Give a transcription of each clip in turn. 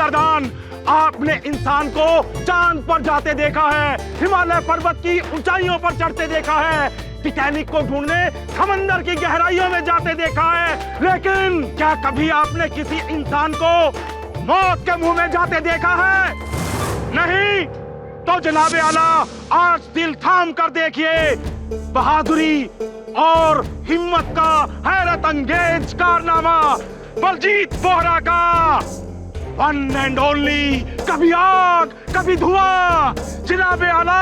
मर्दान, आपने इंसान को चांद पर जाते देखा है, हिमालय पर्वत की ऊंचाइयों पर चढ़ते देखा है, टाइटैनिक को ढूंढने समंदर की गहराइयों में जाते देखा है, लेकिन क्या कभी आपने किसी इंसान को मौत के मुंह में जाते देखा है? नहीं। तो जनाबे आला, आज दिल थाम कर देखिए बहादुरी और हिम्मत का हैरत अंगेज कारनामा बलजीत बोहरा का। वन एंड ओनली, कभी आग कभी धुआं, जनाबे आला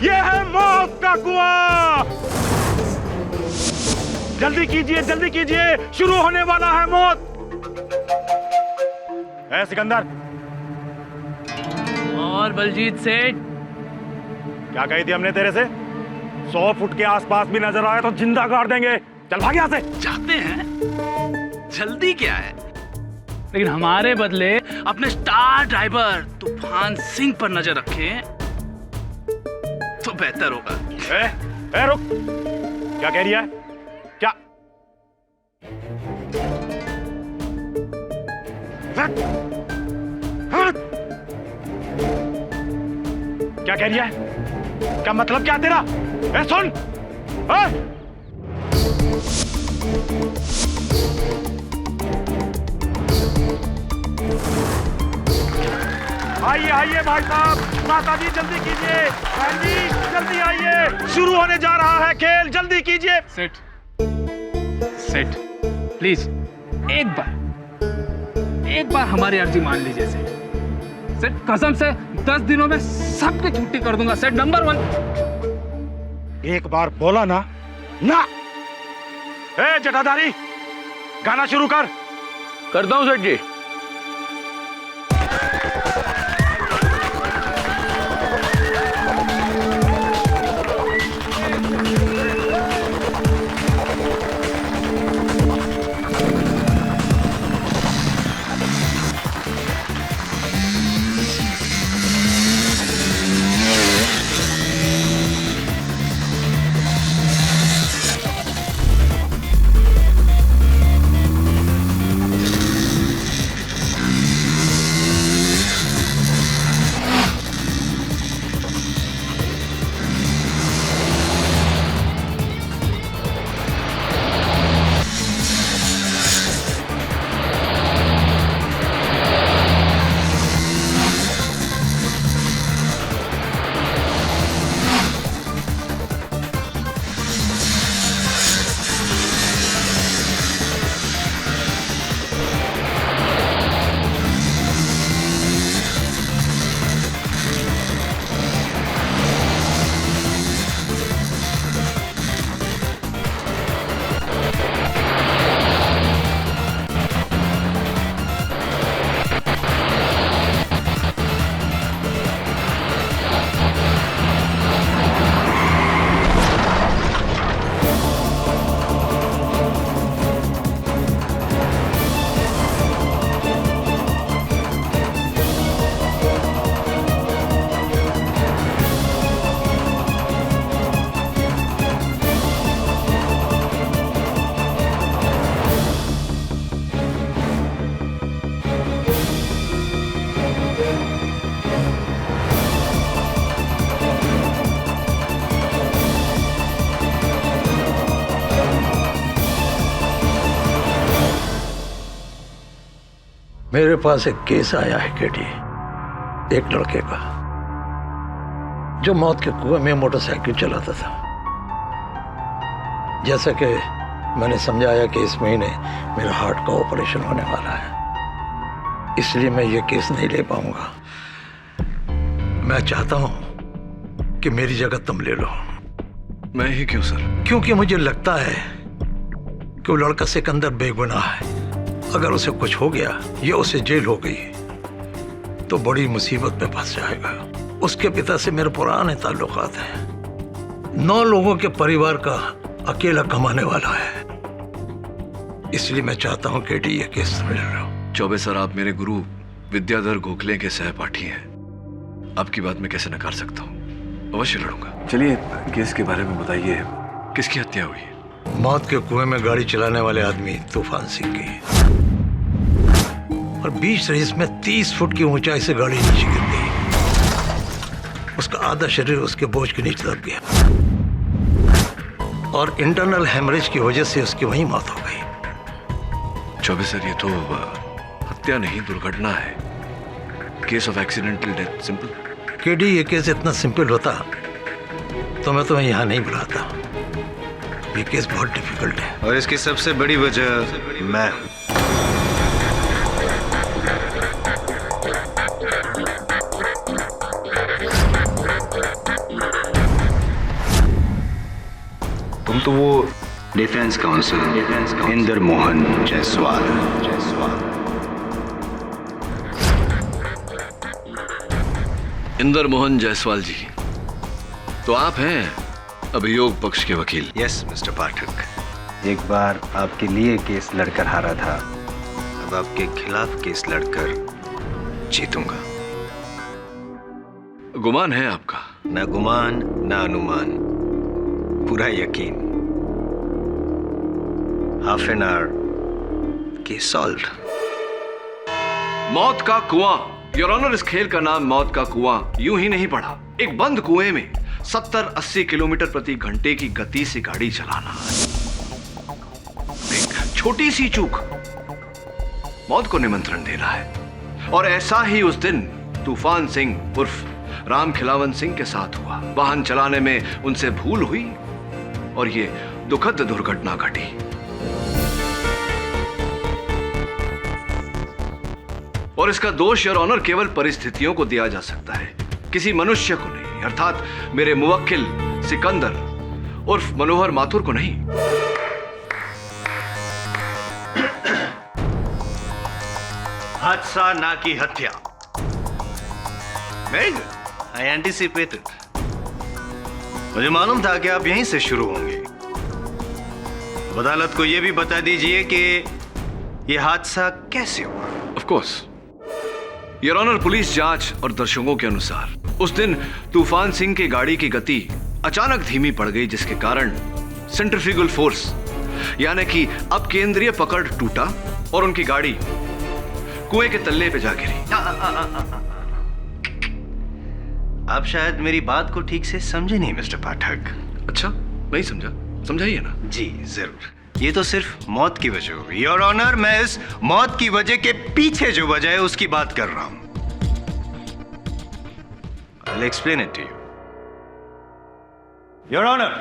ये है मौत का कुआं। जल्दी कीजिए, शुरू होने वाला है मौत। है सिकंदर। और बलजीत सेठ, क्या कही थी हमने तेरे से? 100 फुट के आसपास भी नजर आए तो जिंदा गाड़ देंगे। चल भाग यहाँ से। चाहते हैं, जल्दी क्या है, लेकिन हमारे बदले अपने स्टार ड्राइवर तूफान सिंह पर नजर रखें तो बेहतर होगा। ए, रुक। क्या कह रही है? क्या क्या कह रही है? क्या मतलब क्या तेरा? सुन। आइए भाई साहब, माता जी जल्दी कीजिए, बहन जी जल्दी आइए, शुरू होने जा रहा है खेल, जल्दी कीजिए। सेठ प्लीज एक बार हमारी अर्जी मान लीजिए सेठ। कसम से 10 दिनों में सबकी छुट्टी कर दूंगा सेठ, नंबर 1। एक बार बोला ना। जटाधारी, गाना शुरू कर। करता हूं सेठ जी। मेरे पास एक केस आया है केटी, एक लड़के का जो मौत के कुएं में मोटरसाइकिल चलाता था। जैसा कि मैंने समझाया कि इस महीने मेरा हार्ट का ऑपरेशन होने वाला है, इसलिए मैं ये केस नहीं ले पाऊंगा। मैं चाहता हूं कि मेरी जगह तुम ले लो। मैं ही क्यों सर? क्योंकि मुझे लगता है कि वो लड़का सिकंदर बेगुनाह है। अगर उसे कुछ हो गया या उसे जेल हो गई तो बड़ी मुसीबत में फंस जाएगा। उसके पिता से मेरे पुराने ताल्लुकात हैं। 9 लोगों के परिवार का अकेला कमाने वाला है। इसलिए मैं चाहता हूं कि ये केस समझ लो। चौबे सर, आप मेरे गुरु विद्याधर गोखले के सहपाठी हैं। आपकी बात मैं कैसे नकार सकता हूँ? अवश्य लड़ूंगा। चलिए केस के बारे में बताइए, किसकी हत्या हुई है? मौत के कुएं में गाड़ी चलाने वाले आदमी तूफान सिंह की। और बीच रेस में 30 फुट की ऊंचाई से गाड़ी नीचे गिर गई। उसका आधा शरीर उसके बोझ के नीचे दब गया और इंटरनल हेमरेज की वजह से उसकी वहीं मौत हो गई। चौबे सर, ये तो हत्या नहीं, दुर्घटना है। Case of accidental death, simple. KD, ये केस इतना सिंपल होता तो मैं तुम्हें यहाँ नहीं बुलाता। ये केस बहुत डिफिकल्ट है और इसकी सबसे बड़ी वजह मैं हूं। तुम तो वो डिफेंस काउंसिल इंदर मोहन जायसवाल। इंदर मोहन जायसवाल जी, तो आप हैं अभियोग पक्ष के वकील? यस मिस्टर पाठक, एक बार आपके लिए केस लड़कर हारा था, अब आपके खिलाफ केस लड़कर जीतूंगा। गुमान है आपका? ना गुमान ना अनुमान, पूरा यकीन। Half an hour case solved. मौत का कुआं, योर ऑनर, इस खेल का नाम मौत का कुआं यूं ही नहीं पड़ा। एक बंद कुएं में 70-80 किलोमीटर प्रति घंटे की गति से गाड़ी चलाना, एक छोटी सी चूक मौत को निमंत्रण देना है। और ऐसा ही उस दिन तूफान सिंह उर्फ राम खिलावन सिंह के साथ हुआ। वाहन चलाने में उनसे भूल हुई और ये दुखद दुर्घटना घटी। और इसका दोष योर ऑनर केवल परिस्थितियों को दिया जा सकता है, किसी मनुष्य को नहीं, अर्थात मेरे मुवक्किल सिकंदर उर्फ मनोहर माथुर को नहीं। हादसा ना की हत्या। वेरी गुड, आई एंटिसिपेटेड। मुझे मालूम था कि आप यहीं से शुरू होंगे। अदालत को यह भी बता दीजिए कि यह हादसा कैसे हुआ। Of course your honour, police जांच और दर्शकों के अनुसार उस दिन तूफान सिंह की गाड़ी की गति अचानक धीमी पड़ गई, जिसके कारण सेंट्रीफ्यूगल फोर्स यानी कि अब केंद्रीय पकड़ टूटा और उनकी गाड़ी कुएं के तल्ले पे जा गिरी। आप शायद मेरी बात को ठीक से समझे नहीं मिस्टर पाठक। अच्छा, नहीं समझा, समझाइए ना। जी जरूर। ये तो सिर्फ मौत की वजह होगी योर ऑनर। मैं इस मौत की वजह के पीछे जो वजह है उसकी बात कर रहा हूं। I'll explain it to you. Your honour,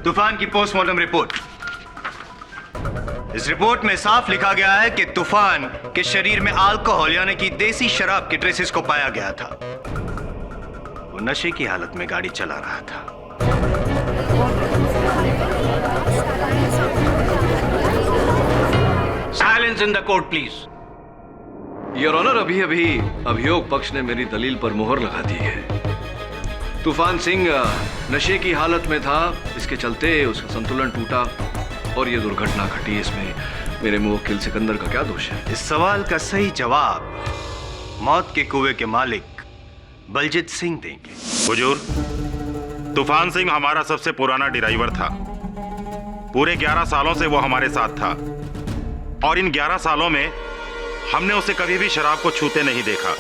तूफान की पोस्टमार्टम रिपोर्ट। इस रिपोर्ट में साफ लिखा गया है कि तूफान के शरीर में अल्कोहल यानी कि देसी शराब के ट्रेसेस को पाया गया था। वो नशे की हालत में गाड़ी चला रहा था। Silence in the court please. Your honour, अभी अभी अभियोग पक्ष ने मेरी दलील पर मुहर लगा दी है। तूफान सिंह नशे की हालत में था, इसके चलते उसका संतुलन टूटा और ये दुर्घटना घटी। इसमें मेरे मुवक्किल सिकंदर का क्या दोष है? इस सवाल का सही जवाब मौत के कुएं के मालिक बलजीत सिंह देंगे। हुजूर, तूफान सिंह हमारा सबसे पुराना ड्राइवर था। पूरे 11 सालों से वो हमारे साथ था और इन 11 सालों में हमने उसे कभी भी शराब को छूते नहीं देखा।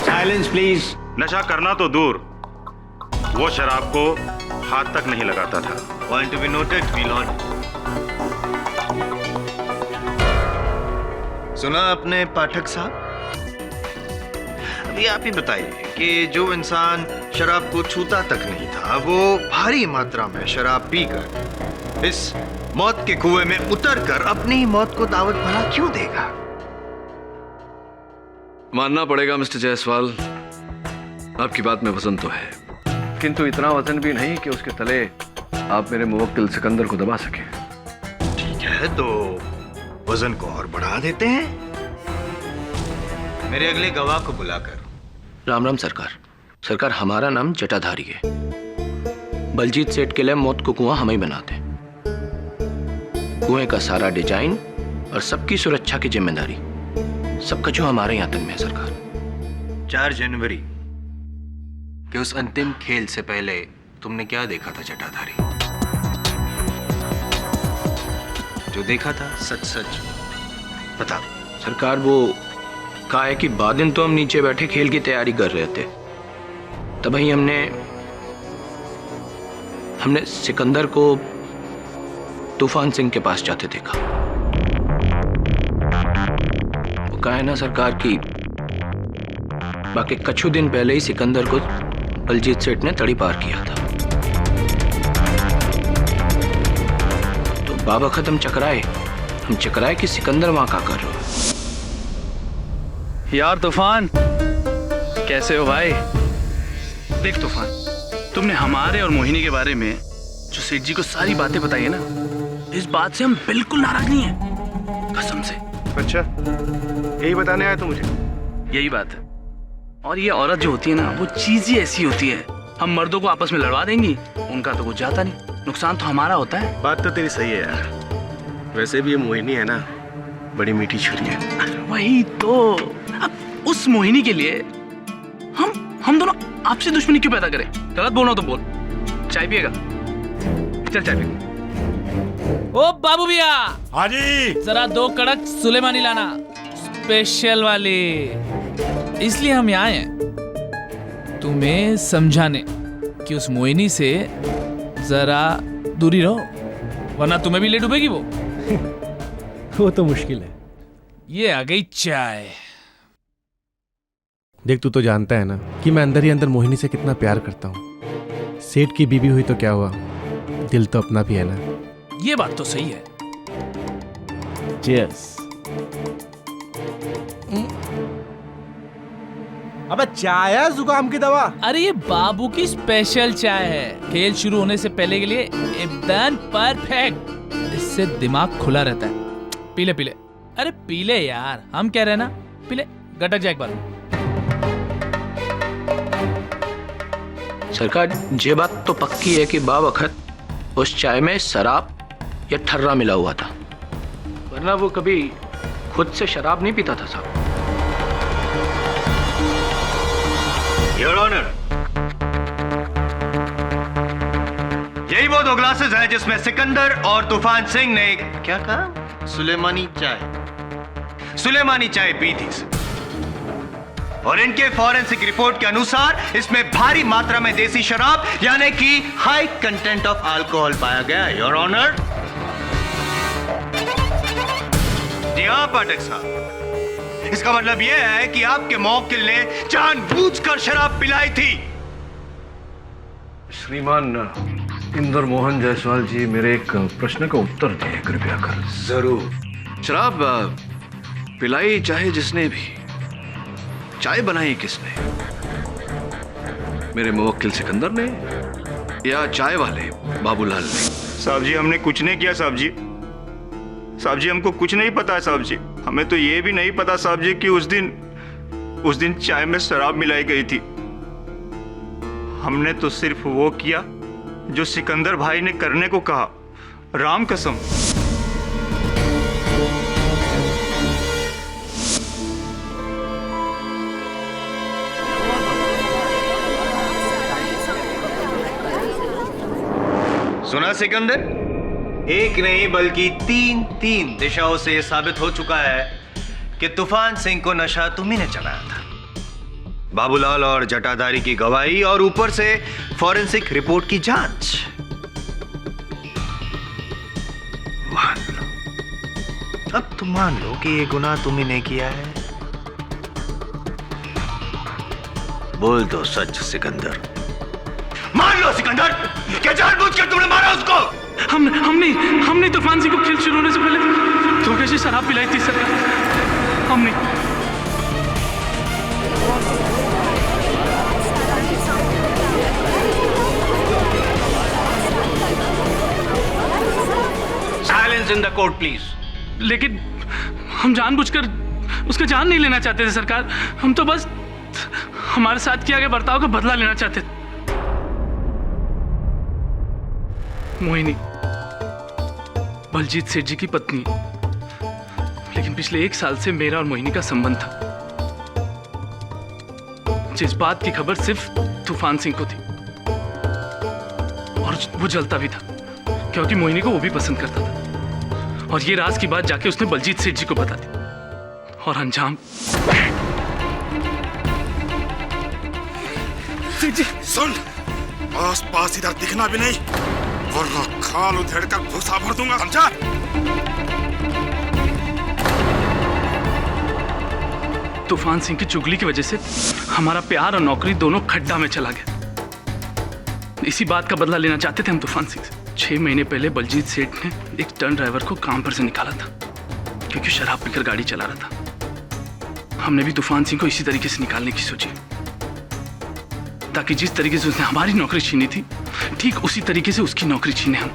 Silence please. नशा करना तो दूर, वो शराब को हाथ तक नहीं लगाता था। Point to be noted me Lord. सुना आपने पाठक साहब? अभी आप ही बताइए कि जो इंसान शराब को छूता तक नहीं था, वो भारी मात्रा में शराब पीकर इस मौत के कुएं में उतरकर अपनी ही मौत को दावत भला क्यों देगा? मानना पड़ेगा मिस्टर जायसवाल, आपकी बात में वजन तो है, किंतु इतना वजन भी नहीं कि उसके तले आप मेरे मुवक्किल सिकंदर को दबा सके। ठीक है, तो वजन को और बढ़ा देते हैं। मेरे अगले गवाह को बुलाकर। राम राम सरकार। सरकार, हमारा नाम जटाधारी है। बलजीत सेठ के लिए मौत को कुआं हम ही बनाते हैं। कुएं का सारा डिजाइन और सबकी सुरक्षा की जिम्मेदारी सबका जो हमारे यहाँ तक में है सरकार। 4 जनवरी कि उस अंतिम खेल से पहले तुमने क्या देखा था जटाधारी? जो देखा था सच सच बता। सरकार, वो काहे कि बादिन तो हम नीचे बैठे खेल की तैयारी कर रहे थे, तभी हमने सिकंदर को तूफान सिंह के पास जाते देखा। वो कहा है ना सरकार की बाकी कुछ दिन पहले ही सिकंदर को बलजीत सेठ ने तड़ी पार किया था। तो बाबखत हम चकराए कि सिकंदर वहां क्या कर रहा है। यार तूफान, कैसे हो भाई? देख तूफान, तुमने हमारे और मोहिनी के बारे में जो सेठ जी को सारी बातें बताई है ना, इस बात से हम बिल्कुल नाराज नहीं है, कसम से। अच्छा, यही बताने आया तो मुझे? यही बात है। और ये औरत जो होती है ना, वो चीज ही ऐसी होती है, हम मर्दों को आपस में लड़वा देंगी, उनका तो कुछ जाता नहीं, नुकसान तो हमारा होता है। बात तो तेरी सही है यार। वैसे भी ये मोहिनी है ना, बड़ी मीठी छुरी है। वही तो। अब उस मोहिनी के लिए हम दोनों आपसे दुश्मनी क्यों पैदा करें? गलत बोलना तो बोल। चाय पिएगा? चल चाय पिएगा। ओ बाबू भैया, हाँ जी। जरा 2 कड़क सुलेमानी लाना, स्पेशल वाली। इसलिए हम यहाँ हैं तुम्हें समझाने कि उस मोहिनी से जरा दूरी रहो, वरना तुम्हें भी ले डूबेगी वो। वो तो मुश्किल है। ये आ गई चाय। देख, तू तो जानता है ना कि मैं अंदर ही अंदर मोहिनी से कितना प्यार करता हूँ। सेठ की बीवी हुई तो क्या हुआ, दिल तो अपना भी है ना। ये बात तो सही है। चीयर्स। अबे चाय है, जुकाम की दवा। अरे ये बाबू की स्पेशल चाय है, खेल शुरू होने से पहले के लिए एकदम परफेक्ट। इससे दिमाग खुला रहता है। पीले पीले, अरे पीले यार, हम कह रहे हैं ना, पीले। गटक जा एक बार। सरकार, ये बात तो पक्की है कि बावखत उस चाय में शराब या ठर्रा मिला हुआ था, वरना वो कभी खुद से शराब नहीं पीता था साहब। योर ऑनर, यही वो 2 ग्लासेस हैं जिसमें सिकंदर और तूफान सिंह ने क्या कहा? सुलेमानी चाय पी थी। और इनके फॉरेंसिक रिपोर्ट के अनुसार इसमें भारी मात्रा में देसी शराब यानी कि हाई कंटेंट ऑफ अल्कोहल पाया गया, योर ऑनर। जी हाँ पाठक साहब, इसका मतलब यह है कि आपके मौकिल ने जानबूझकर शराब पिलाई थी। श्रीमान इंदर मोहन जायसवाल जी, मेरे एक प्रश्न का उत्तर दें कृपया कर। जरूर। शराब पिलाई चाहे जिसने भी, चाय बनाई किसने? मेरे मुवक्किल सिकंदर ने या चाय वाले बाबूलाल ने? साहब जी, हमने कुछ नहीं किया साहब जी। साहब जी, हमको कुछ नहीं पता है साहब जी। हमें तो ये भी नहीं पता साहब जी कि उस दिन चाय में शराब मिलाई गई थी। हमने तो सिर्फ वो किया जो सिकंदर भाई ने करने को कहा, राम कसम। सुना सिकंदर, एक नहीं बल्कि 3 दिशाओं से यह साबित हो चुका है कि तूफान सिंह को नशा तुम्ही ने चलाया था। बाबूलाल और जटाधारी की गवाही और ऊपर से फॉरेंसिक रिपोर्ट की जांच। मान लो, अब तुम मान लो कि ये गुनाह तुम्ही ने किया है। बोल दो सच सिकंदर। मान लो सिकंदर, क्या जानबूझकर तुमने मारा उसको? हमने तूफान सिंह को खेल शुरू होने से पहले धोखे से शराब पिलाई थी सर। हमने। Silence in the court please. लेकिन हम जानबूझकर उसका जान नहीं लेना चाहते थे सरकार। हम तो बस हमारे साथ किया गया बर्ताव का बदला लेना चाहते थे। मोहिनी बलजीत सेठ जी की पत्नी, लेकिन पिछले 1 साल से मेरा और मोहिनी का संबंध था, आज इस बात की खबर सिर्फ तूफान सिंह को थी, और वो जलता भी था क्योंकि मोहिनी को वो भी पसंद करता था। और ये राज की बात जाके उसने बलजीत सेठ जी को बता दी, और अंजाम सुन, आस पास इधर दिखना भी नहीं, वरना खाल उधेड़ कर भूसा भर दूंगा, समझा? तूफान सिंह की चुगली की वजह से हमारा प्यार और नौकरी दोनों खड्डा में चला गया। इसी बात का बदला लेना चाहते थे हम तूफान सिंह से। 6 महीने पहले बलजीत सेठ ने एक टर्न ड्राइवर को काम पर से निकाला था क्योंकि शराब पीकर गाड़ी चला रहा था। हमने भी तूफान सिंह को इसी तरीके से निकालने की सोची, ताकि जिस तरीके से उसने हमारी नौकरी छीनी थी, ठीक उसी तरीके से उसकी नौकरी छीने हम।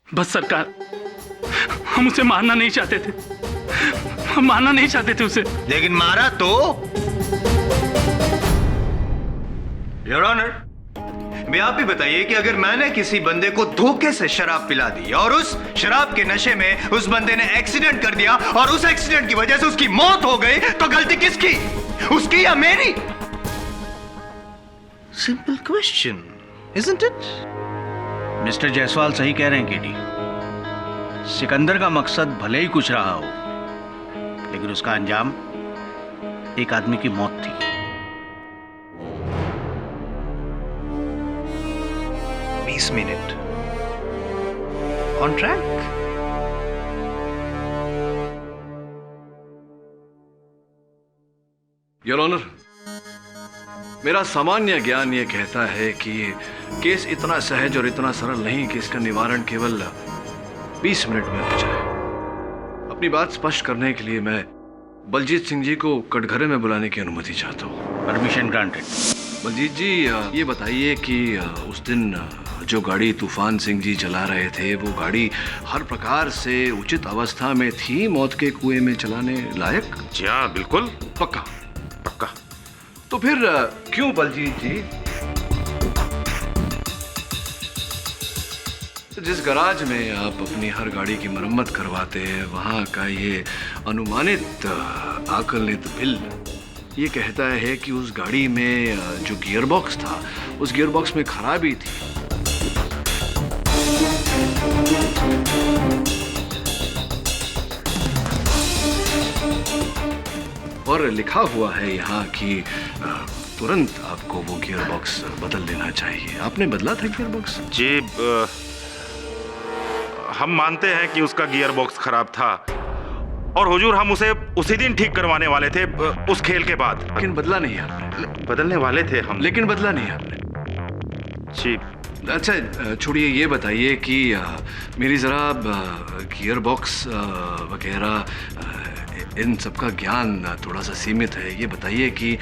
बस सरकार, हम उसे मारना नहीं चाहते थे, हम मारना नहीं चाहते थे उसे। लेकिन मारा तो। योर ऑनर, मैं आप ही बताइए कि अगर मैंने किसी बंदे को धोखे से शराब पिला दी और उस शराब के नशे में उस बंदे ने एक्सीडेंट कर दिया और उस एक्सीडेंट की वजह से उसकी मौत हो गई, तो गलती किसकी, उसकी या मेरी? Simple question, isn't it? Mister Jaiswal सही कह रहे हैं केडी। सिकंदर का मकसद भले ही कुछ रहा हो, लेकिन उसका अंजाम एक आदमी की मौत थी। Minute on track. Your honour, मेरा सामान्य ज्ञान यह कहता है कि केस इतना सहज और इतना सरल नहीं कि इसका निवारण केवल 20 मिनट में हो जाए। अपनी बात स्पष्ट करने के लिए मैं बलजीत सिंह जी को कटघरे में बुलाने की अनुमति चाहता हूँ। Permission granted. बलजीत जी, ये बताइए कि उस दिन जो गाड़ी तूफान सिंह जी चला रहे थे, वो गाड़ी हर प्रकार से उचित अवस्था में थी, मौत के कुएं में चलाने लायक? जी हाँ, बिल्कुल। पक्का? पक्का। तो फिर क्यों बलजीत जी जिस गराज में आप अपनी हर गाड़ी की मरम्मत करवाते हैं, वहां का ये अनुमानित आकलित बिल ये कहता है कि उस गाड़ी में जो गियरबॉक्स था, उस गियरबॉक्स में खराबी थी। और लिखा हुआ है यहाँ कि तुरंत आपको वो गियरबॉक्स बदल लेना चाहिए। आपने बदला था गियरबॉक्स? जी, हम मानते हैं कि उसका गियर बॉक्स खराब था और हुजूर हम उसे उसी दिन ठीक करवाने वाले थे, उस खेल के बाद। लेकिन बदला नहीं आपने? बदलने वाले थे हम, लेकिन बदला नहीं आपने? जी। अच्छा छोड़िए, ये बताइए कि मेरी ज़रा गियर बॉक्स वगैरह इन सब का ज्ञान थोड़ा सा सीमित है। ये बताइए कि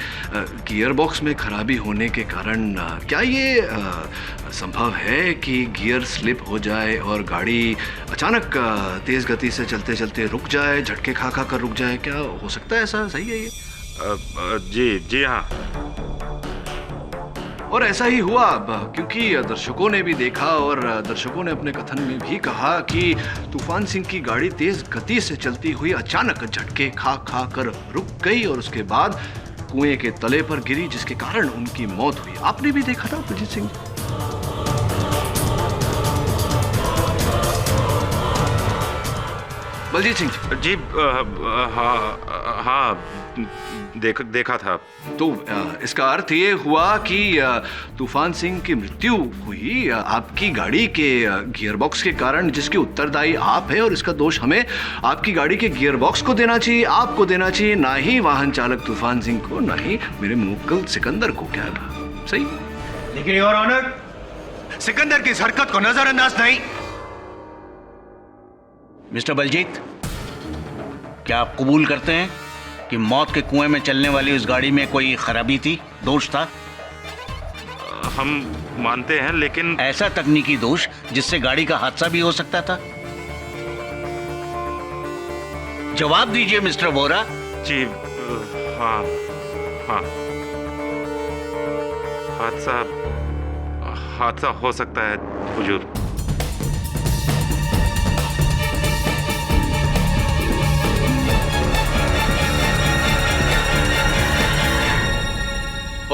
गियर बॉक्स में खराबी होने के कारण क्या ये संभव है कि गियर स्लिप हो जाए और गाड़ी अचानक तेज़ गति से चलते चलते रुक जाए, झटके खा खा कर रुक जाए? क्या हो सकता है ऐसा? सही है ये? जी हाँ। और ऐसा ही हुआ, क्योंकि दर्शकों ने भी देखा और दर्शकों ने अपने कथन में भी कहा कि तूफान सिंह की गाड़ी तेज गति से चलती हुई अचानक झटके खा खा कर रुक गई और उसके बाद कुएं के तले पर गिरी, जिसके कारण उनकी मौत हुई। आपने भी देखा था बलजीत सिंह? बलजीत सिंह जी, हाँ, देखा था। तो इसका अर्थ ये हुआ कि तूफान सिंह की मृत्यु हुई आपकी गाड़ी के गियरबॉक्स के कारण, जिसके उत्तरदायी आप हैं, और इसका दोष हमें आपकी गाड़ी के गियरबॉक्स को देना चाहिए, आपको देना चाहिए, ना ही वाहन चालक तूफान सिंह को, ना ही मेरे मुवक्किल सिकंदर को। क्या सही? लेकिन योर ऑनर, सिकंदर की इस हरकत को नजरअंदाज नहीं। मिस्टर बलजीत, क्या आप कबूल करते हैं कि मौत के कुएं में चलने वाली उस गाड़ी में कोई खराबी थी, दोष था? हम मानते हैं, लेकिन ऐसा तकनीकी दोष जिससे गाड़ी का हादसा भी हो सकता था। जवाब दीजिए मिस्टर वोरा। जी हाँ, हाँ, हादसा हो सकता है हुजूर।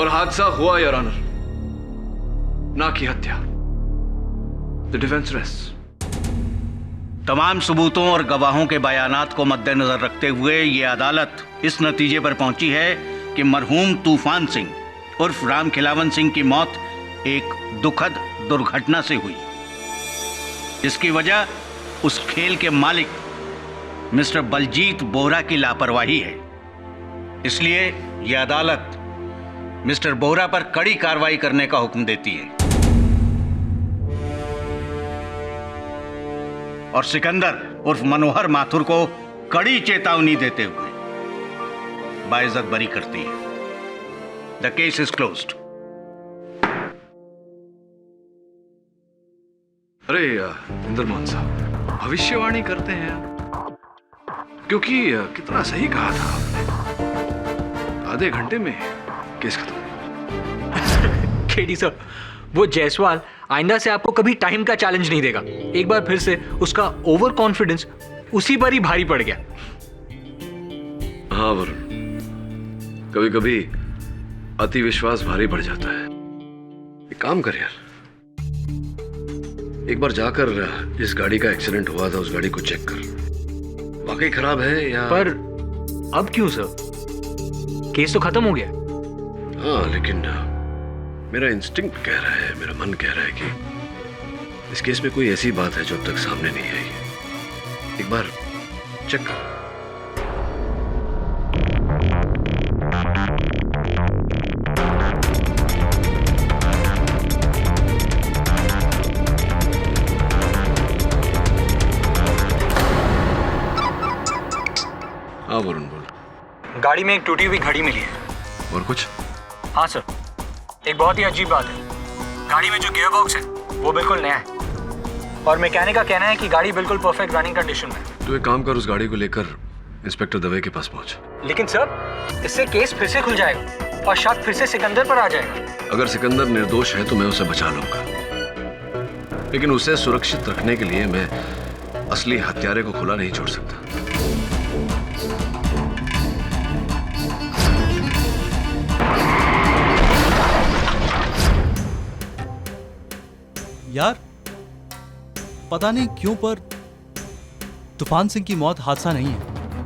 और हादसा हुआ योर ऑनर, ना की हत्या। The defence rest. तमाम सबूतों और गवाहों के बयानात को मद्देनजर रखते हुए ये अदालत इस नतीजे पर पहुंची है कि मरहूम तूफान सिंह उर्फ राम खिलावन सिंह की मौत एक दुखद दुर्घटना से हुई। इसकी वजह उस खेल के मालिक मिस्टर बलजीत बोहरा की लापरवाही है। इसलिए यह अदालत मिस्टर बोहरा पर कड़ी कार्रवाई करने का हुक्म देती है और सिकंदर उर्फ मनोहर माथुर को कड़ी चेतावनी देते हुए बाइज्जत बरी करती है। The case is closed. अरे इंद्रमोहन साहब, भविष्यवाणी करते हैं क्योंकि कितना सही कहा था आपने। आधे घंटे में केस खत्म। केडी सर, वो जायसवाल आइंदा से आपको कभी टाइम का चैलेंज नहीं देगा। एक बार फिर से उसका ओवर कॉन्फिडेंस उसी पर ही भारी पड़ गया। हाँ वरुण, कभी कभी अति विश्वास भारी पड़ जाता है। एक काम कर यार, एक बार जाकर जिस गाड़ी का एक्सीडेंट हुआ था उस गाड़ी को चेक कर, वाकई खराब है या। पर अब क्यों सर, केस तो खत्म हो गया। हाँ लेकिन मेरा इंस्टिंक्ट कह रहा है, मेरा मन कह रहा है कि इस केस में कोई ऐसी बात है जो अब तक सामने नहीं आई है। एक बार चेक कर। हाँ वरुण बोल। गाड़ी में एक टूटी हुई घड़ी मिली है। और कुछ? हाँ सर, एक बहुत ही अजीब बात है। गाड़ी में जो गियर बॉक्स है वो बिल्कुल नया है और मैकेनिक का कहना है कि गाड़ी बिल्कुल परफेक्ट रनिंग कंडीशन में है। तो एक काम कर, उस गाड़ी को लेकर इंस्पेक्टर दवे के पास पहुंच। लेकिन सर, इससे केस फिर से खुल जाएगा और शक फिर से सिकंदर पर आ जाएगा। अगर सिकंदर निर्दोष है तो मैं उसे बचा लूंगा, लेकिन उसे सुरक्षित रखने के लिए मैं असली हत्यारे को खुला नहीं छोड़ सकता। यार पता नहीं क्यों पर तूफान सिंह की मौत हादसा नहीं है,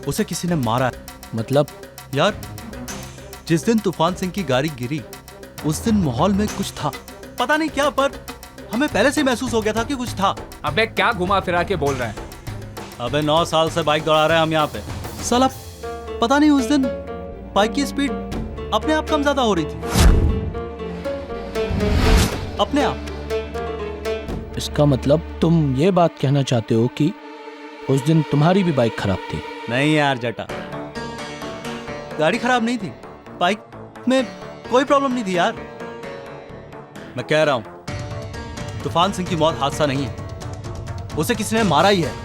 उसे किसी ने मारा है। मतलब? यार जिस दिन तूफान सिंह की गाड़ी गिरी उस दिन माहौल में कुछ था, पता नहीं क्या, पर हमें पहले से महसूस हो गया था कि कुछ था। अबे क्या घुमा फिरा के बोल रहे हैं? अबे 9 साल से बाइक दौड़ा रहे हैं हम यहाँ पे। साला पता नहीं उस दिन बाइक की स्पीड अपने आप कम ज्यादा हो रही थी, अपने आप। इसका मतलब तुम ये बात कहना चाहते हो कि उस दिन तुम्हारी भी बाइक खराब थी? नहीं यार जटा, गाड़ी खराब नहीं थी, बाइक में कोई प्रॉब्लम नहीं थी यार। मैं कह रहा हूं तूफान सिंह की मौत हादसा नहीं है, उसे किसी ने मारा ही है।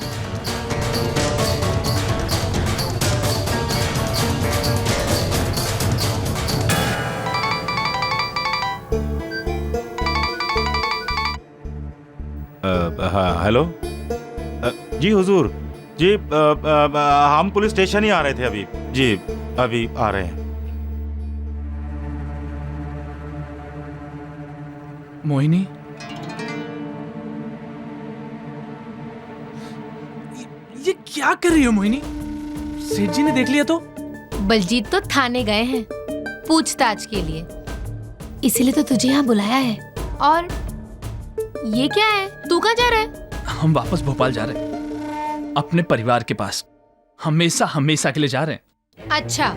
हेलो जी हुजूर जी, हम पुलिस स्टेशन ही आ रहे थे अभी जी, अभी आ रहे हैं। मोहिनी, ये क्या कर रही हो मोहिनी? सेठ जी ने देख लिया तो? बलजीत तो थाने गए हैं पूछताछ के लिए, इसीलिए तो तुझे यहाँ बुलाया है। और ये क्या है, तू कहाँ जा रहा है? हम वापस भोपाल जा रहे हैं, अपने परिवार के पास, हमेशा हमेशा के लिए जा रहे हैं। अच्छा,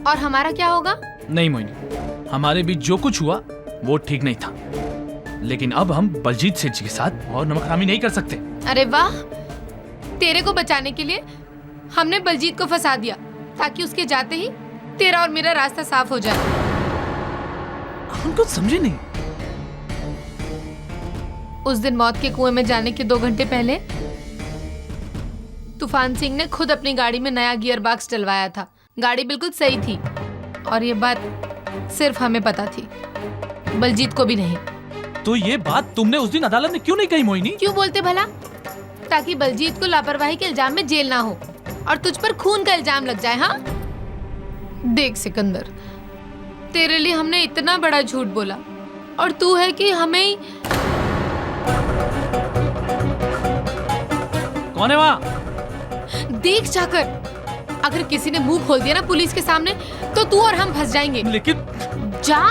और हमारा क्या होगा? नहीं मोहिनी, हमारे बीच जो कुछ हुआ वो ठीक नहीं था, लेकिन अब हम बलजीत सेठ जी के साथ और नमकहरामी नहीं कर सकते। अरे वाह, तेरे को बचाने के लिए हमने बलजीत को फंसा दिया ताकि उसके जाते ही तेरा और मेरा रास्ता साफ हो जाए। हम कुछ समझे नहीं। उस दिन मौत के कुएं में जाने के 2 घंटे पहले तूफान सिंह ने खुद अपनी गाड़ी में नया गियर बॉक्स डलवाया था। गाड़ी बिल्कुल सही थी और ये बात सिर्फ हमें पता थी, बलजीत को भी नहीं। तो ये बात तुमने उस दिन अदालत में क्यों नहीं कही मोहिनी? क्यों बोलते भला? ताकि बलजीत को लापरवाही के इल्जाम में जेल ना हो और तुझ पर खून का इल्जाम लग जाए। हाँ देख सिकंदर, तेरे लिए हमने इतना बड़ा झूठ बोला और तू है कि हमें ही... कौन है वहाँ? देख जाकर, अगर किसी ने मुंह खोल दिया ना पुलिस के सामने तो तू और हम फंस जाएंगे। लेकिन जा।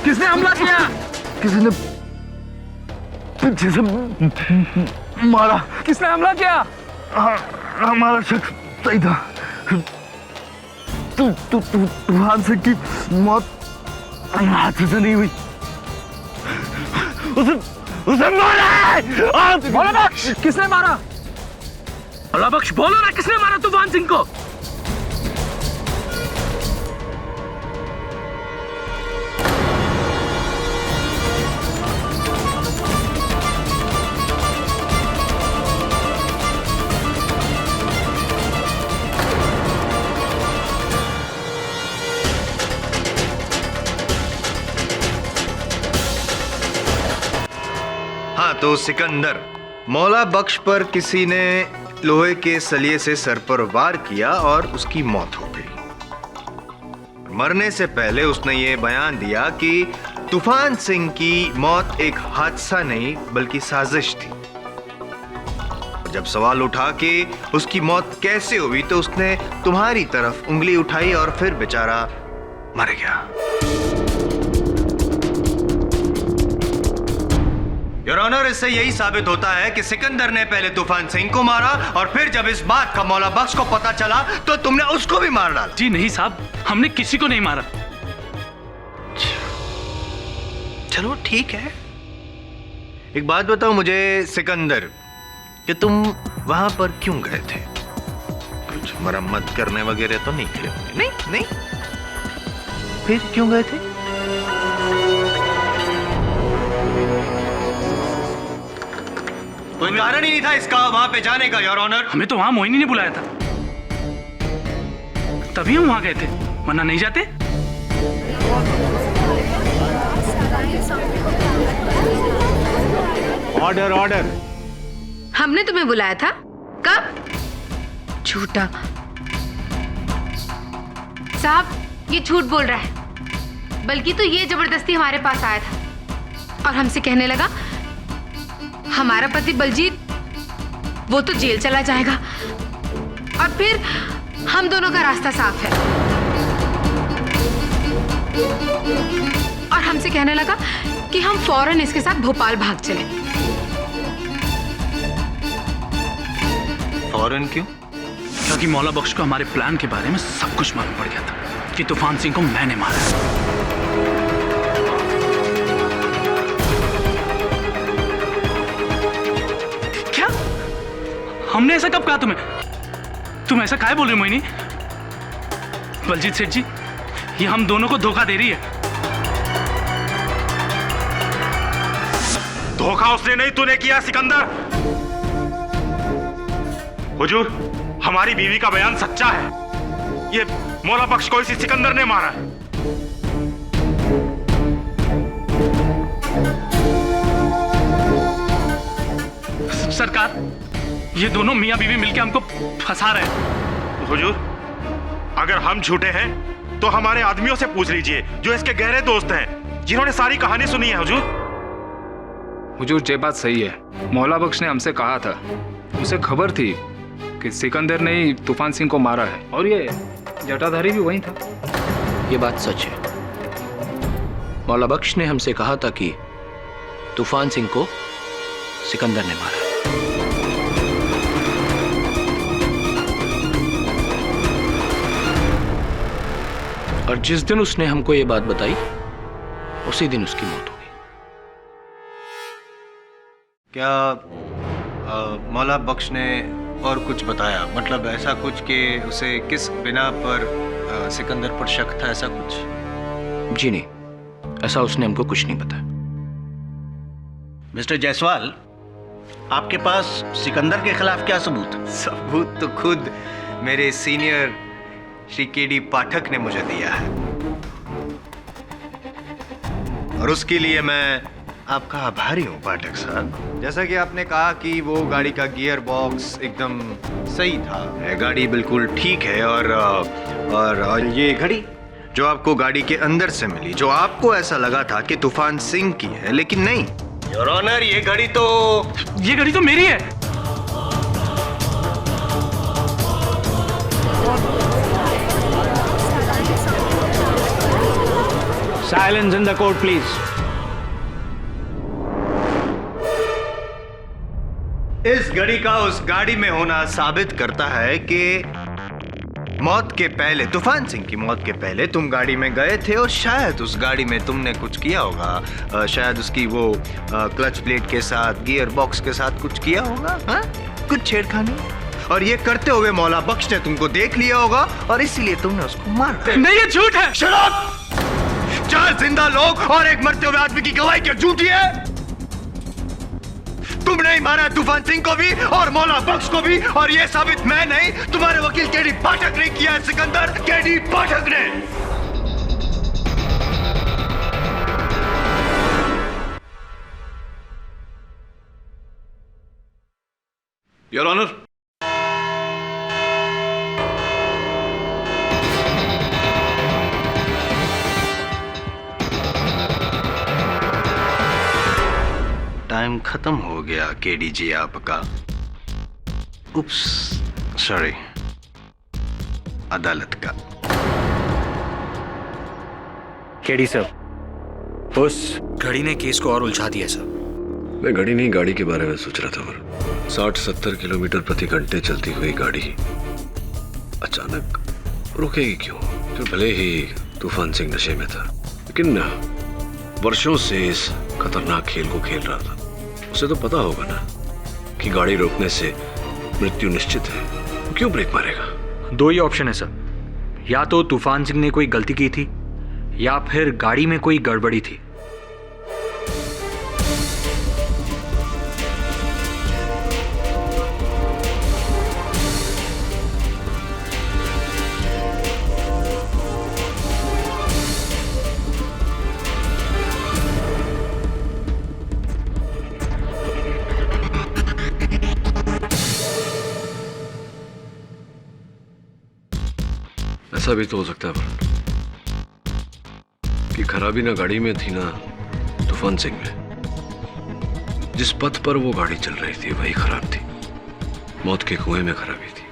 किसने हमला किया? किसी ने पीछे से मारा। किसने हमला किया? हमारा शख्स सही था। तूफान सिंह की मौत हाथ से नहीं हुई, उसे मारा है। मौला बख्श, किसने मारा? मौला बख्श बोलो ना, किसने मारा तूफान सिंह को? हाँ तो सिकंदर, मौला बख्श पर किसी ने लोहे के सलिए से सर पर वार किया और उसकी मौत हो गई। मरने से पहले उसने ये बयान दिया कि तूफान सिंह की मौत एक हादसा नहीं बल्कि साजिश थी। जब सवाल उठा कि उसकी मौत कैसे हुई तो उसने तुम्हारी तरफ उंगली उठाई और फिर बेचारा मर गया। योर ऑनर, इससे यही साबित होता है कि सिकंदर ने पहले तूफान सिंह को मारा और फिर जब इस बात का मौला बख्श को पता चला तो तुमने उसको भी मार डाला। जी नहीं साहब, हमने किसी को नहीं मारा। चलो ठीक है, एक बात बताओ मुझे सिकंदर, कि तुम वहां पर क्यों गए थे? कुछ मरम्मत करने वगैरह तो नहीं गए? नहीं नहीं, फिर क्यों गए थे? कोई कारण ही नहीं था इसका वहां पे जाने का योर ऑनर। हमें तो वहां मोहिनी ने बुलाया था, तभी हम वहां गए थे, वरना नहीं जाते। Order order. हमने तुम्हें बुलाया था? कब? झूठा। साहब, ये झूठ बोल रहा है, बल्कि तो ये जबरदस्ती हमारे पास आया था और हमसे कहने लगा हमारा पति बलजीत वो तो जेल चला जाएगा और फिर हम दोनों का रास्ता साफ है। और हमसे कहने लगा कि हम फौरन इसके साथ भोपाल भाग चलें। फौरन क्यों? क्योंकि मौला बख्श को हमारे प्लान के बारे में सब कुछ मालूम पड़ गया था कि तूफान सिंह को मैंने मारा। हमने ऐसा कब कहा तुम्हें? तुम ऐसा काहे बोल रहे हो मोहिनी? बलजीत सेठ जी, ये हम दोनों को धोखा दे रही है। धोखा उसने नहीं, तूने किया सिकंदर। हुजूर, हमारी बीवी का बयान सच्चा है। ये मौला बख्श को इसी सिकंदर ने मारा है। सरकार, ये दोनों मियां बीवी मिलकर हमको फंसा रहे हैं। हुजूर, अगर हम झूठे हैं तो हमारे आदमियों से पूछ लीजिए जो इसके गहरे दोस्त हैं, जिन्होंने सारी कहानी सुनी है। हुजूर, ये बात सही है। मौला बख्श ने हमसे कहा था, उसे खबर थी कि सिकंदर ने ही तूफान सिंह को मारा है और ये जटाधारी भी वही था। ये बात सच है। मौला बख्श ने हमसे कहा था कि तूफान सिंह को सिकंदर ने मारा। और जिस दिन उसने हमको ये बात बताई उसी दिन उसकी मौत हो गई। क्या मौला बख्श ने और कुछ बताया? मतलब ऐसा कुछ कि उसे किस बिना पर सिकंदर पर शक था, ऐसा कुछ? जी नहीं, ऐसा उसने हमको कुछ नहीं बताया। मिस्टर जायसवाल, आपके पास सिकंदर के खिलाफ क्या सबूत है? सबूत तो खुद मेरे सीनियर श्री केडी पाठक ने मुझे दिया है, और उसके लिए मैं आपका आभारी हूं पाठक साहब। जैसा कि आपने कहा कि वो गाड़ी का गियर बॉक्स एकदम सही था, गाड़ी बिल्कुल ठीक है, और ये घड़ी जो आपको गाड़ी के अंदर से मिली, जो आपको ऐसा लगा था कि तूफान सिंह की है, लेकिन नहीं योर ऑनर, ये घड़ी तो मेरी है। Silence in the court please. इस घड़ी का उस गाड़ी में होना साबित करता है कि मौत के पहले, तूफान सिंह की मौत के पहले तुम गाड़ी में गए थे, और शायद उस गाड़ी में तुमने कुछ किया होगा, शायद उसकी वो क्लच प्लेट के साथ, गियर बॉक्स के साथ कुछ किया होगा, हा? कुछ छेड़खानी, और ये करते हुए मौला बख्श ने तुमको देख लिया होगा, और इसीलिए तुमने उसको मारा। नहीं, ये झूठ है। Shut up! 4 जिंदा लोग और एक मरते हुए आदमी की गवाही क्या झूठी है? तुमने ही मारा तूफान सिंह को भी और मौला बख्श को भी, और ये साबित मैं नहीं, तुम्हारे वकील केडी पाठक ने किया है सिकंदर, केडी पाठक ने। योर ऑनर, टाइम खत्म हो गया केडी जी आपका। उप्स, सॉरी, अदालत का। केडी साहब, उस घड़ी ने केस को और उलझा दिया साहब। मैं घड़ी नहीं, गाड़ी के बारे में सोच रहा था। और 60-70 किलोमीटर प्रति घंटे चलती हुई गाड़ी अचानक रुकेगी क्यों? फिर भले ही तूफान सिंह नशे में था, लेकिन वर्षों से इस खतरनाक खेल को खेल रहा था। उसे तो पता होगा ना कि गाड़ी रोकने से मृत्यु निश्चित है, क्यों ब्रेक मारेगा? 2 ही ऑप्शन है सर, या तो तूफान सिंह ने कोई गलती की थी, या फिर गाड़ी में कोई गड़बड़ी थी। ऐसा भी तो हो सकता है कि खराबी ना गाड़ी में थी ना तूफान सिंह में। जिस पथ पर वो गाड़ी चल रही थी वही खराब थी, मौत के कुएं में खराबी थी।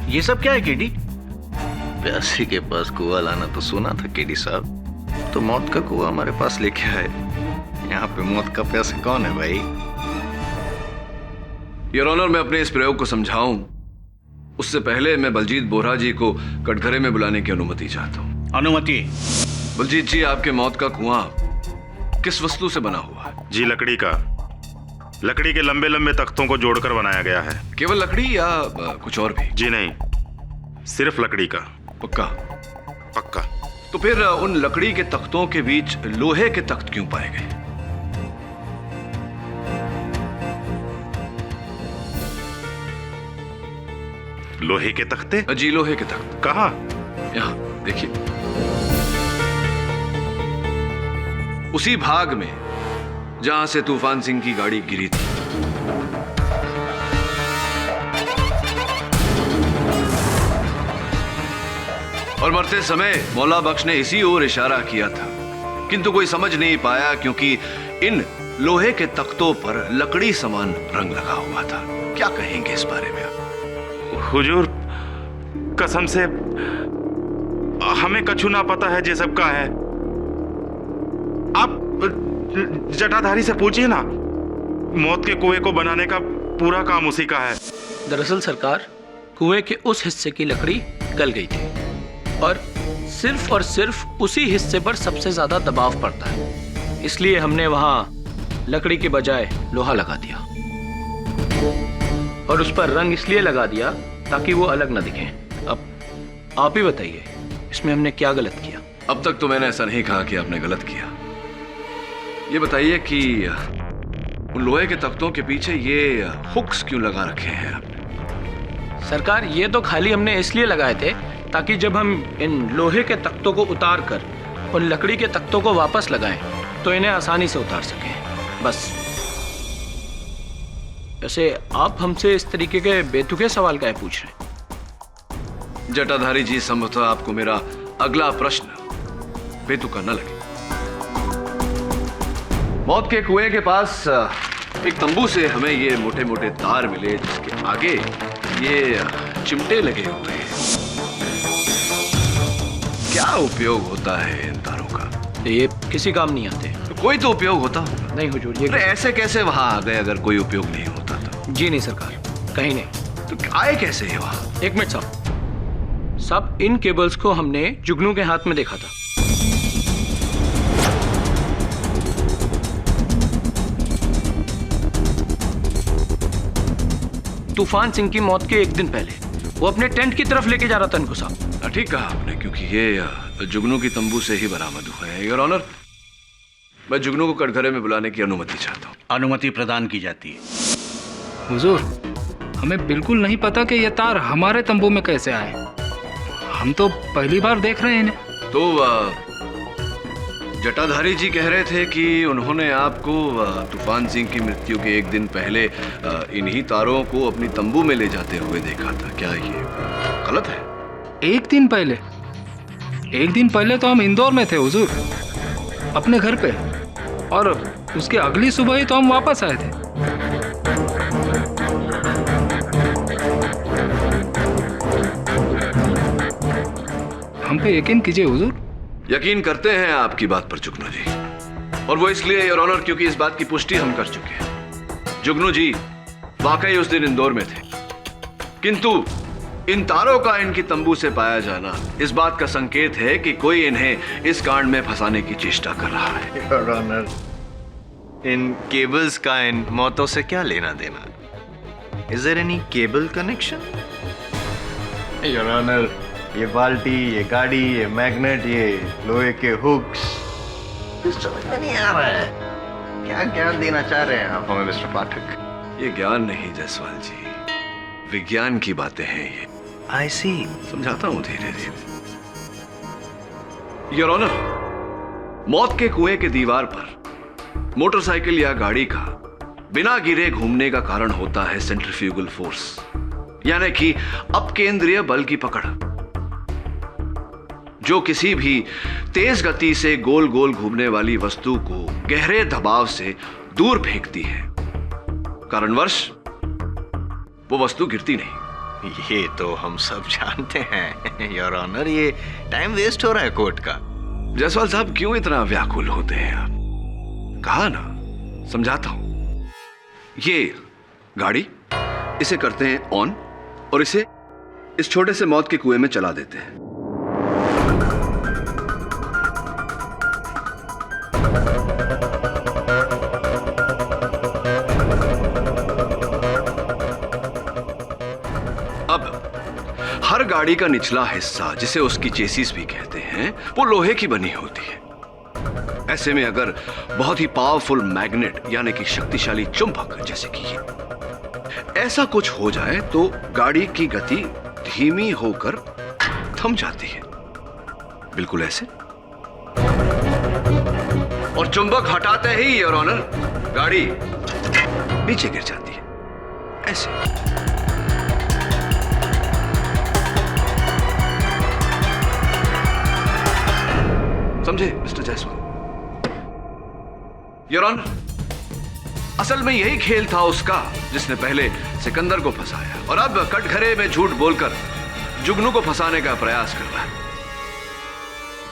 ये सब क्या है केडी? प्यासी के पास कुआं लाना तो सुना था केडी साहब, तो मौत का कुआं हमारे पास लेके आए। यहाँ पे मौत का प्यासा कौन है भाई? योर ऑनर, मैं अपने इस प्रयोग को समझाऊं उससे पहले मैं बलजीत बोहरा जी को कटघरे में बुलाने की अनुमति चाहता हूं। अनुमति? बलजीत जी, आपके मौत का कुआं किस वस्तु से बना हुआ है? जी लकड़ी का। लकड़ी के लंबे लंबे तख्तों को जोड़कर बनाया गया है। केवल लकड़ी या कुछ और भी? जी नहीं, सिर्फ लकड़ी का। पक्का? पक्का। तो फिर उन लकड़ी के तख्तों के बीच लोहे के तख्त क्यों पाए गए? लोहे के तख्ते? जी लोहे के तख्त। कहाँ? यहाँ देखिए, उसी भाग में जहां से तूफान सिंह की गाड़ी गिरी थी। और मरते समय मौला बख्श ने इसी ओर इशारा किया था, किंतु कोई समझ नहीं पाया क्योंकि इन लोहे के तख्तों पर लकड़ी समान रंग लगा हुआ था। क्या कहेंगे इस बारे में आप? हुजूर कसम से हमें कछु ना पता है, ये सब का है। आप जटाधारी से पूछिए ना, मौत के कुएं को बनाने का पूरा काम उसी का है। दरअसल सरकार, कुएं के उस हिस्से की लकड़ी गल गई थी और सिर्फ उसी हिस्से पर सबसे ज्यादा दबाव पड़ता है, इसलिए हमने वहां लकड़ी के बजाय लोहा लगा दिया और उस पर रंग इसलिए लगा दिया ताकि वो अलग न दिखे। अब आप ही बताइए, इसमें हमने क्या गलत किया? अब तक तो मैंने ऐसा नहीं कहा कि आपने गलत किया। ये बताइए कि उन लोहे के तख्तों के पीछे ये हुक्स क्यों लगा रखे हैं आपने? सरकार, ये तो खाली हमने इसलिए लगाए थे ताकि जब हम इन लोहे के तख्तों को उतार कर उन लकड़ी के तख्तों को वापस लगाएं तो इन्हें आसानी से उतार सकें, बस। वैसे आप हमसे इस तरीके के बेतुके सवाल काहे पूछ रहे हैं? जटाधारी जी, संभवतः आपको मेरा अगला प्रश्न बेतुका न लगे। मौत के कुएं के पास एक तंबू से हमें ये मोटे मोटे तार मिले जिसके आगे ये चिमटे लगे हुए हैं। क्या उपयोग होता है इन तारों का? ये किसी काम नहीं आते। तो कोई तो उपयोग होता होगा। नहीं हुजूर, ये ऐसे कैसे वहां आ गए अगर कोई उपयोग नहीं होता तो? जी नहीं सरकार, कहीं नहीं। तो आए कैसे ये वहां? एक मिनट साहब, इन केबल्स को हमने जुगनू के हाथ में देखा था। तूफान सिंह की मौत के एक दिन पहले वो अपने टेंट की तरफ लेके जा रहा था इनको साहब। ठीक कहा आपने, क्योंकि ये जुगनू की तंबू से ही बरामद हुए हैं। योर ऑनर, मैं जुगनू को कटघरे में बुलाने की अनुमति चाहता हूँ। अनुमति प्रदान की जाती है। हुजूर, हमें बिल्कुल नहीं पता कि ये तार हमारे तंबू में कैसे आए। हम तो पहली बार देख रहे हैं इन्हें। तो जटाधारी जी कह रहे थे कि उन्होंने आपको तूफान सिंह की मृत्यु के एक दिन पहले इन्हीं तारों को अपनी तंबू में ले जाते हुए देखा था। क्या ये गलत है? एक दिन पहले? एक दिन पहले तो हम इंदौर में थे हुजूर, अपने घर पे, और उसके अगली सुबह ही तो हम वापस आए थे। हम पे यकीन कीजिए हुजूर। यकीन करते हैं आपकी बात पर जुगनू जी, और वो इसलिए योर ऑनर क्योंकि इस बात की पुष्टि हम कर चुके हैं। जुगनू जी वाकई उस दिन इंदौर में थे, किंतु इन तारों का इनकी तंबू से पाया जाना इस बात का संकेत है कि कोई इन्हें इस कांड में फंसाने की चेष्टा कर रहा है। योर ऑनर, इन केबल्स का इन मौतों से क्या लेना देना? Is there any cable connection? Your honour, ये बाल्टी, ये गाड़ी, ये मैग्नेट, ये लोहे के हुक्स, समझ में नहीं आ रहा है। क्या ज्ञान देना चाह रहे हैं आप हमें मिस्टर पाठक? ये ज्ञान नहीं जायसवाल जी, विज्ञान की बातें हैं ये। आई सी। समझाता हूं धीरे धीरे। योर ऑनर, मौत के कुएं के दीवार पर मोटरसाइकिल या गाड़ी का बिना गिरे घूमने का कारण होता है सेंट्रीफ्यूगल फोर्स, यानी कि अपकेंद्रीय बल की पकड़, जो किसी भी तेज गति से गोल गोल घूमने वाली वस्तु को गहरे दबाव से दूर फेंकती है। कारणवश वो वस्तु गिरती नहीं। ये तो हम सब जानते हैं योर ऑनर, ये टाइम वेस्ट हो रहा है कोर्ट का। जायसवाल साहब क्यों इतना व्याकुल होते हैं आप? कहा ना, समझाता हूं। ये गाड़ी, इसे करते हैं ऑन और इसे इस छोटे से मौत के कुएं में चला देते हैं। गाड़ी का निचला हिस्सा, जिसे उसकी चेसिस भी कहते हैं, वो लोहे की बनी होती है। ऐसे में अगर बहुत ही पावरफुल मैग्नेट यानी कि शक्तिशाली चुंबक जैसे कि ये ऐसा कुछ हो जाए तो गाड़ी की गति धीमी होकर थम जाती है, बिल्कुल ऐसे। और चुंबक हटाते ही योर ऑनर गाड़ी नीचे गिर जाती है, ऐसे। समझे मिस्टर जायसवाल? योर ऑनर, असल में यही खेल था उसका जिसने पहले सिकंदर को फंसाया और अब कटघरे में झूठ बोलकर जुगनू को फंसाने का प्रयास कर रहा है।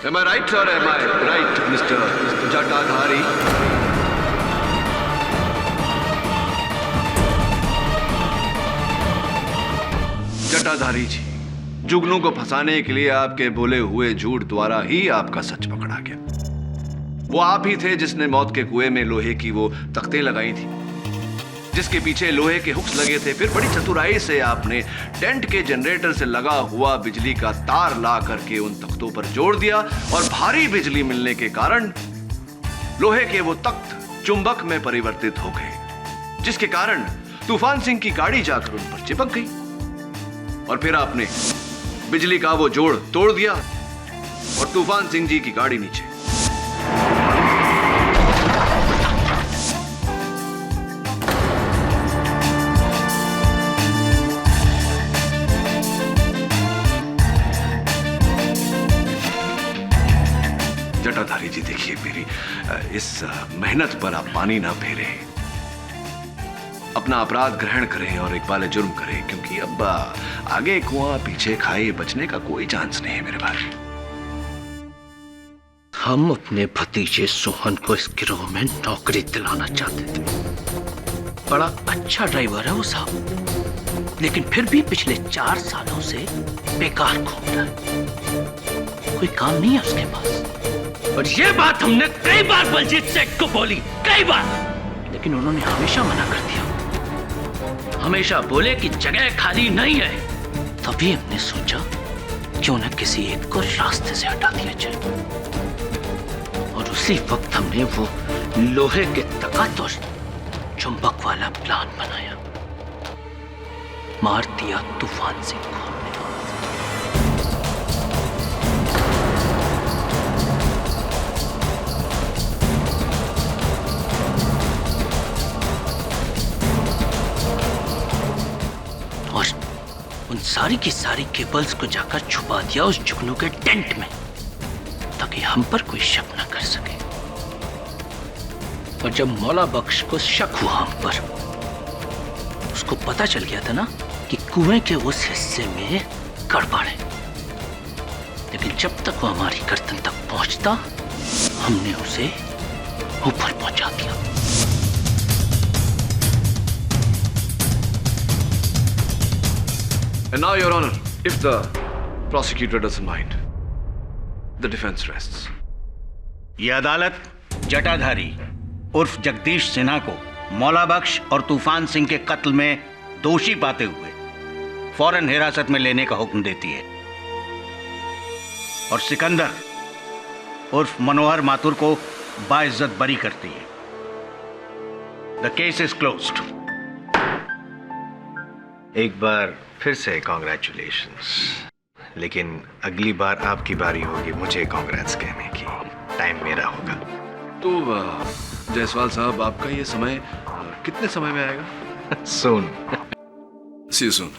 Am I right or am I right, Mr. जटाधारी? जटाधारी जी, जुगनू को फंसाने के लिए आपके बोले हुए झूठ द्वारा ही आपका सच पकड़ा गया। वो आप ही थे जिसने मौत के कुएं में लोहे की वो तख्ते लगाई थी, जिसके पीछे लोहे के हुक्स लगे थे। फिर बड़ी चतुराई से आपने टेंट के जनरेटर से लगा हुआ बिजली का तार ला करके उन तख्तों पर जोड़ दिया और भारी बिजली मिलने के कारण लोहे के वो तख्त चुंबक में परिवर्तित हो गए, जिसके कारण तूफान सिंह की गाड़ी जाकर उन पर चिपक गई। और फिर आपने बिजली का वो जोड़ तोड़ दिया और तूफान सिंह जी की गाड़ी नीचे। जटाधारी जी, देखिए मेरी इस मेहनत पर आप पानी ना फेरे, अपना अपराध ग्रहण करें और इकबाल जुर्म करें, क्योंकि अब आगे कुआं पीछे खाई बचने का कोई चांस नहीं है मेरे भाई। हम अपने भतीजे सोहन को इस गिरोह में नौकरी दिलाना चाहते थे। बड़ा अच्छा ड्राइवर है वो साहब, लेकिन फिर भी पिछले 4 सालों से बेकार घूम रहा है, कोई काम नहीं है उसके पास। और ये बात हमने कई बार बलजीत सेठ को बोली, कई बार, लेकिन उन्होंने हमेशा मना कर दिया। हमेशा बोले कि जगह खाली नहीं है। तभी हमने सोचा क्यों न किसी एक को रास्ते से हटा दिया जाए, और उसी वक्त हमने वो लोहे के तख्त और चुंबक वाला प्लान बनाया। मार दिया तूफान सिंह को। और उन सारी की सारी केबल्स को जाकर छुपा दिया उस जुगनू के टेंट में, ताकि हम पर कोई शक न कर सके। और जब मौला बख्श को शक हुआ हम पर, उसको पता चल गया था ना कि कुएं के उस हिस्से में गड़बड़ है, लेकिन जब तक वो हमारी गर्दन तक पहुंचता, हमने उसे ऊपर पहुंचा दिया। And now, Your Honor, if the prosecutor doesn't mind, the defense rests. ये अदालत जटाधारी उर्फ जगदीश सिन्हा को मौला बख्श और तूफान सिंह के कत्ल में दोषी पाते हुए फौरन हिरासत में लेने का हुक्म देती है, और सिकंदर उर्फ मनोहर माथुर को बाइज्जत बरी करती है। The case is closed. एक बार फिर से कॉन्ग्रेचुलेशंस, लेकिन अगली बार आपकी बारी होगी मुझे कॉन्ग्रेट्स कहने की। टाइम मेरा होगा। तो जायसवाल साहब, आपका ये समय कितने समय में आएगा? Soon. See you soon.